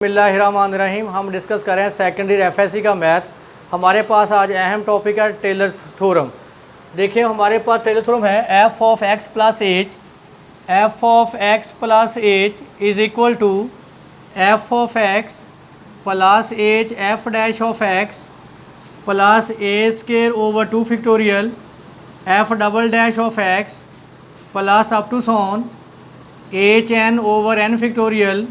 बिस्मिल्लाहिर्रहमानिर्रहीम। हम डिस्कस कर रहे हैं सेकेंडरी एफएससी का मैथ। हमारे पास आज अहम टॉपिक है टेलर थ्योरम। देखिए हमारे पास टेलर थ्योरम है F of X plus H is equal to F of X plus H F dash of X plus A square over 2 factorial F double dash of X plus up to सॉन H N over N factorial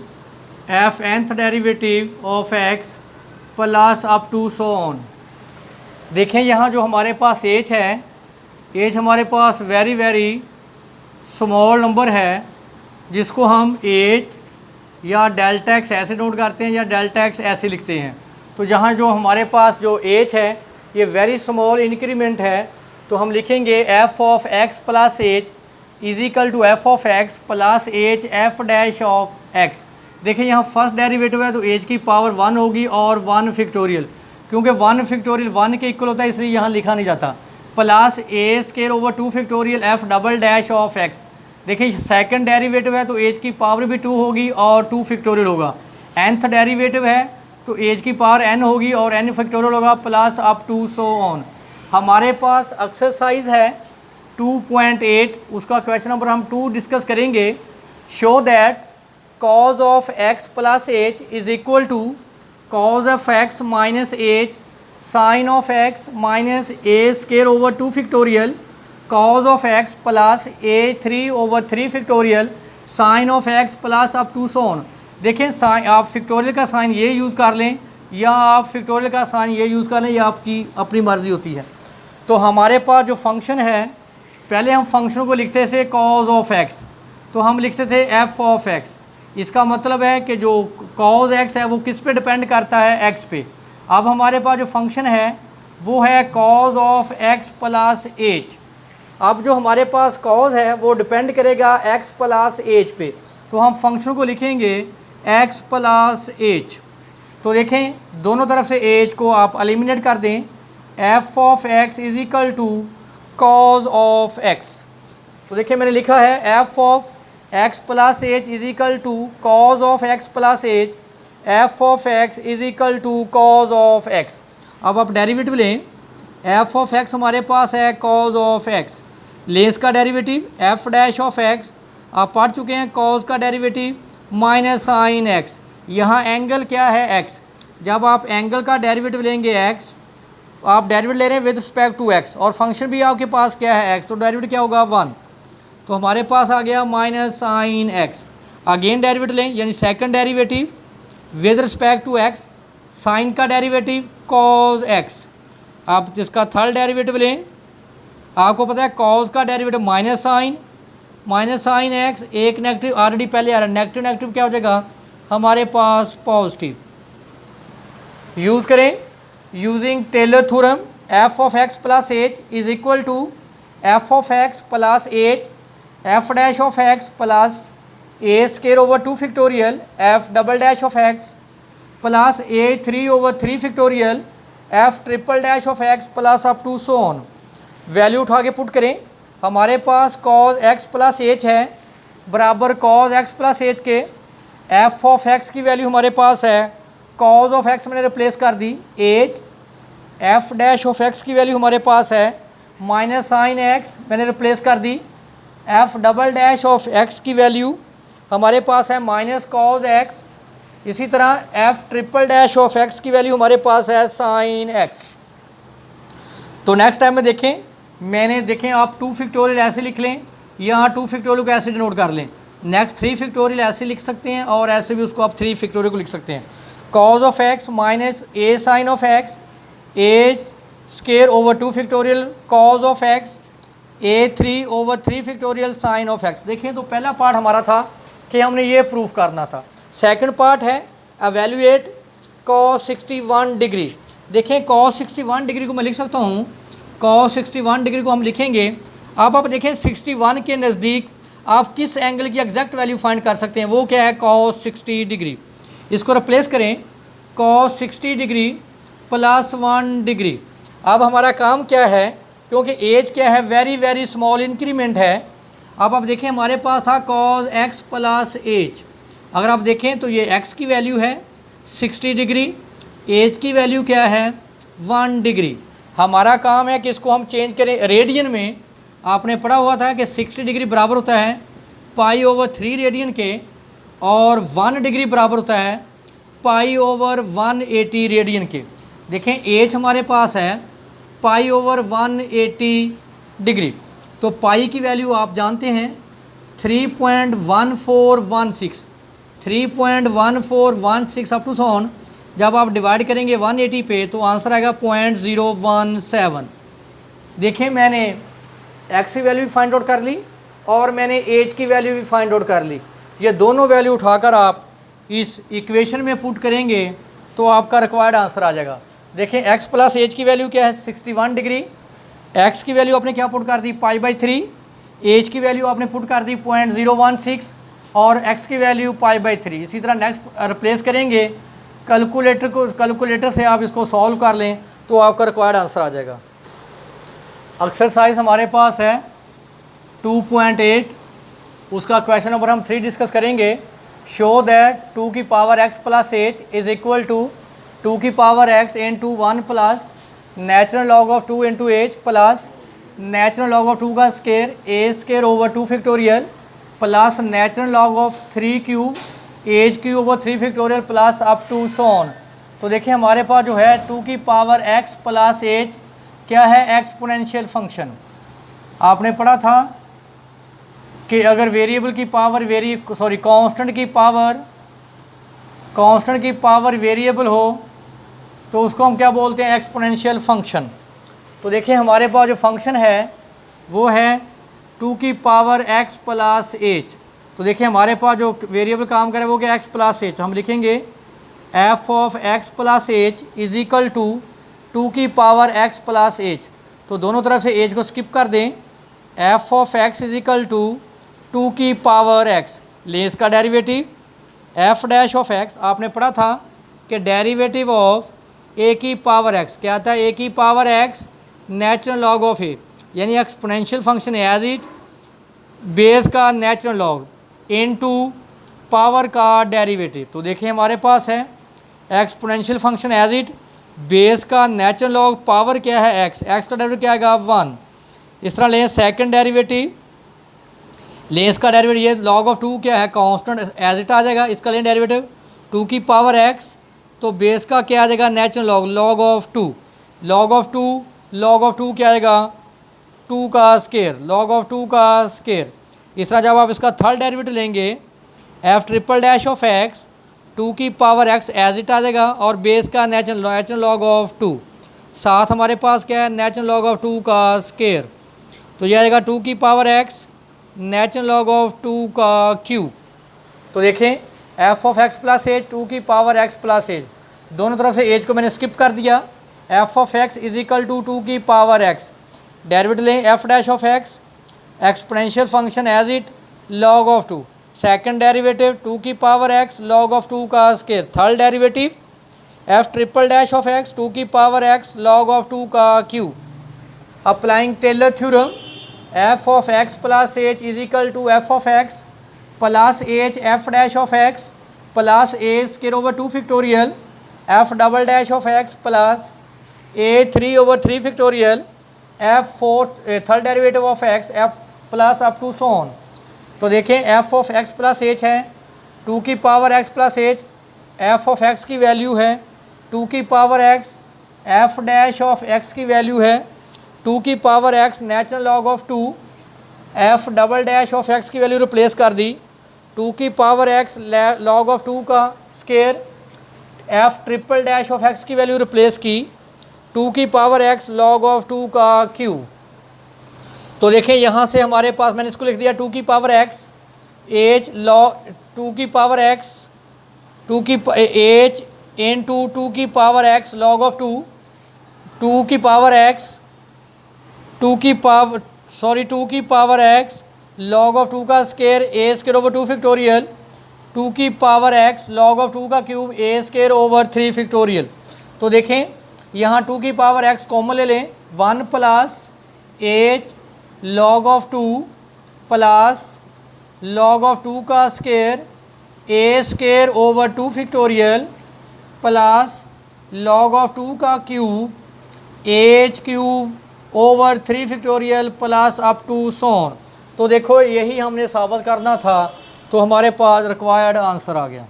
F nth derivative of X plus up to so on. देखें यहाँ जो हमारे पास H है, H हमारे पास very small number है जिसको हम एच या डेल्टा एक्स ऐसे नोट करते हैं या डेल्टा एक्स ऐसे लिखते हैं। तो जहाँ जो हमारे पास जो एच है ये वेरी स्मॉल इंक्रीमेंट है, तो हम लिखेंगे F of X plus H is equal to F of X plus H F dash of X. देखिए यहाँ फर्स्ट डेरिवेटिव है तो एच की पावर 1 होगी और 1 फैक्टोरियल, क्योंकि 1 फैक्टोरियल 1 के इक्वल होता है इसलिए यहाँ लिखा नहीं जाता, plus A square over 2 factorial F double dash of X. देखिए सेकंड डेरिवेटिव है तो एच की पावर भी 2 होगी और 2 फैक्टोरियल होगा। nth डेरिवेटिव है तो एच की पावर n होगी और n फैक्टोरियल होगा plus up to so on. हमारे पास एक्सरसाइज है 2.8, उसका क्वेश्चन नंबर हम 2 डिस्कस करेंगे। Show that cos of x plus h is equal to cos of x minus h sin of x minus a square over 2 factorial cos of x plus a 3 over 3 factorial sin of x plus up to so on। देखें sign आप factorial का sign ये use कर लें या आप factorial का sign ये यूज़ कर लें, या आपकी अपनी मर्ज़ी होती है। तो हमारे पास जो फंक्शन है, पहले हम फंक्शन को लिखते थे cos of x, तो हम लिखते थे f of x। इसका मतलब है कि जो cos x है वो किस पे डिपेंड करता है, x पे। अब हमारे पास जो फंक्शन है वो है cos of x plus h। अब जो हमारे पास cos है वो डिपेंड करेगा x प्लस h पे, तो हम फंक्शन को लिखेंगे x प्लस h। तो देखें दोनों तरफ से h को आप एलिमिनेट कर दें, f of x is equal to cos of x। तो देखिए मैंने लिखा है f of x plus H is equal to cos of x plus H F of x is equal to cos of x। अब आप derivative लें, f of x हमारे पास है कॉज ऑफ x, लें इसका derivative f dash of x, आप पढ़ चुके हैं कॉज का डेरिवेटिव माइनस साइन x। यहाँ एंगल क्या है x, जब आप एंगल का डेरिवेटिव लेंगे x, आप डेरिवेटिव ले रहे हैं विद रिस्पेक्ट टू x और फंक्शन भी आपके पास क्या है x, तो डेरिवेटिव क्या होगा 1, तो हमारे पास आ गया minus sine X. Again derivative लें यानी second derivative with respect to X, sine का डेरिवेटिव कॉज एक्स। आप जिसका थर्ड डेरिवेटिव लें, आपको पता है कॉज का डेरिवेटिव माइनस साइन एक्स, एक नेगेटिव ऑलरेडी पहले आ रहा है, नेगेटिव नेगेटिव क्या हो जाएगा हमारे पास पॉजिटिव। यूज़ करें using Taylor theorem, F of X plus H is equal to F of X plus H F dash of X plus A square over 2 factorial F double dash of X plus A 3 over 3 factorial F triple dash of X plus up to so on. Value उठा के put करें, हमारे पास cos X plus H है बराबर cos X plus h के f of x की value हमारे पास है कॉज ऑफ एक्स मैंने रिप्लेस कर दी h, F dash of x की वैल्यू हमारे पास है माइनस साइन एक्स मैंने रिप्लेस कर दी, f double dash of x की वैल्यू हमारे पास है माइनस कॉज एक्स, इसी तरह f triple dash of x की वैल्यू हमारे पास है साइन एक्स। तो नेक्स्ट टाइम में देखें आप 2 फैक्टोरियल ऐसे लिख लें या 2 फैक्टोरियल को ऐसे डिनोट कर लें, नेक्स्ट 3 फैक्टोरियल ऐसे लिख सकते हैं और ऐसे भी उसको आप 3 फैक्टोरियल को लिख सकते हैं। Cos of X minus A sine of X A square over 2 factorial cos of X A 3 over 3 factorial sine of X. देखें तो पहला पार्ट हमारा था कि हमने ये प्रूफ करना था, सेकंड पार्ट है एवेल्यूएट cos 61 डिग्री। देखें cos 61 डिग्री को मैं लिख सकता हूँ, cos 61 डिग्री को हम लिखेंगे। अब आप देखें 61 के नज़दीक आप किस एंगल की एग्जैक्ट वैल्यू फाइंड कर सकते हैं, वो क्या है cos 60 डिग्री। इसको रिप्लेस करें cos 60 डिग्री प्लस 1 डिग्री। अब हमारा काम क्या है, क्योंकि एज क्या है वेरी स्मॉल इंक्रीमेंट है। अब आप देखें हमारे पास था cos x प्लस एच, अगर आप देखें तो ये x की वैल्यू है 60 डिग्री, एज की वैल्यू क्या है 1 डिग्री। हमारा काम है कि इसको हम चेंज करें रेडियन में। आपने पढ़ा हुआ था कि 60 डिग्री बराबर होता है पाई/3 रेडियन के, और 1 डिग्री बराबर होता है पाई/180 रेडियन के। देखें एज हमारे पास है पाई/180 डिग्री, तो पाई की वैल्यू आप जानते हैं 3.1416, 3.1416 अप टू सोन। जब आप डिवाइड करेंगे 180 पे तो आंसर आएगा 0.017। देखें मैंने एक्स की वैल्यू भी फाइंड आउट कर ली और मैंने एज की वैल्यू भी फाइंड आउट कर ली। ये दोनों वैल्यू उठाकर आप इस इक्वेशन में पुट करेंगे तो आपका रिक्वायर्ड आंसर आ जाएगा। देखें एक्स प्लस एज की वैल्यू क्या है 61 डिग्री, एक्स की वैल्यू आपने क्या पुट कर दी पाई/3, एज की वैल्यू आपने पुट कर दी 0.016 और एक्स की वैल्यू पाई/3। इसी तरह नेक्स्ट रिप्लेस करेंगे कैलकुलेटर से आप इसको सॉल्व कर लें तो आपका रिक्वायर्ड आंसर आ जाएगा। एक्सरसाइज हमारे पास है 2.8, उसका क्वेश्चन नंबर हम 3 डिस्कस करेंगे। शो दैट 2 की power x plus H is equal to 2 की power x into 1 plus natural log of 2 into h plus natural log of 2 का square a square over 2 factorial plus natural log of 3 cube h cube over 3 factorial plus up to सोन। तो देखिए हमारे पास जो है 2 की power x plus H क्या है exponential function. आपने पढ़ा था कि अगर वेरिएबल की पावर कांस्टेंट की पावर वेरिएबल हो तो उसको हम क्या बोलते हैं एक्सपोनेंशियल फंक्शन। तो देखिए हमारे पास जो फंक्शन है वो है 2 की पावर x प्लस एच। तो देखिए हमारे पास जो वेरिएबल काम करे वो क्या x प्लस एच। हम लिखेंगे f of x plus H is equal to 2 की पावर x प्लस एच। तो दोनों तरफ से एच को स्किप कर दें, f of x is equal to 2 की पावर x, ले इसका derivative f dash of x। आपने पढ़ा था कि डेरिवेटिव ऑफ a की पावर x क्या आता है, a की power x natural log of a, यानी exponential function as it base का नेचुरल लॉग इनटू पावर का डेरिवेटिव। तो देखिए हमारे पास है exponential function as it base का नेचुरल लॉग पावर क्या है x, x का डेरिवेटिव क्या आएगा 1। इस तरह लें सेकंड डेरिवेटिव, लें इसका डेरिवेटिव ये लॉग ऑफ 2 क्या है कांस्टेंट एज इट आ जाएगा, इसका लें डेरिवेटिव 2 की पावर x, तो बेस का क्या आ जाएगा natural log log of 2, log of 2 क्या आएगा 2 का स्केयर, लॉग ऑफ 2 का स्केयर। इस तरह जब आप इसका थर्ड डेरिवेटिव लेंगे f triple dash of x 2 की पावर x एज इट आ जाएगा और बेस का नेचुरल लॉग ऑफ 2, साथ हमारे पास क्या है नेचुरल लॉग ऑफ 2 का स्केयर। तो यह आएगा 2 की power x natural log of 2 का क्यूब। तो देखें f of x plus H 2 की पावर x प्लस एज, दोनों तरफ से एज को मैंने स्किप कर दिया। f of x is equal to 2 की पावर x, डेरिवेटिव लें f dash of x exponential function as it log of 2, second derivative 2 की पावर x लॉग ऑफ 2 का square, third derivative f triple dash of x 2 की power x log of 2 का cube. Applying Taylor theorem f of x plus H is equal to f of x plus H f dash of x plus A square over 2 factorial f double dash of x plus a 3 over 3 factorial f third derivative of x f plus up to सोन। तो देखें f of x plus H है 2 की power x plus H, f of x की value है 2 की power x, f dash of x की value है 2 की power x natural log of 2, f double dash of x की वैल्यू रिप्लेस कर दी 2 की पावर x लॉग ऑफ 2 का square, f triple dash of x की वैल्यू रिप्लेस की 2 की पावर x लॉग ऑफ 2 का क्यूब। तो देखें यहाँ से हमारे पास मैंने इसको लिख दिया 2 की पावर x एच लॉग 2 की पावर x 2 की एच इंटू 2 की पावर x लॉग ऑफ 2, 2 की पावर x 2 की पावर x लॉग ऑफ 2 का square a square over 2 factorial 2 की पावर x लॉग ऑफ 2 का क्यूब ए स्केयर ओवर 3 फैक्टोरियल। तो देखें यहाँ 2 की पावर x कॉमन ले लें 1 plus h log of 2 plus log of 2 का square a square over 2 factorial plus log of 2 का cube h cube over 3 factorial plus up to सोन। तो देखो यही हमने साबित करना था, तो हमारे पास रिक्वायर्ड आंसर आ गया।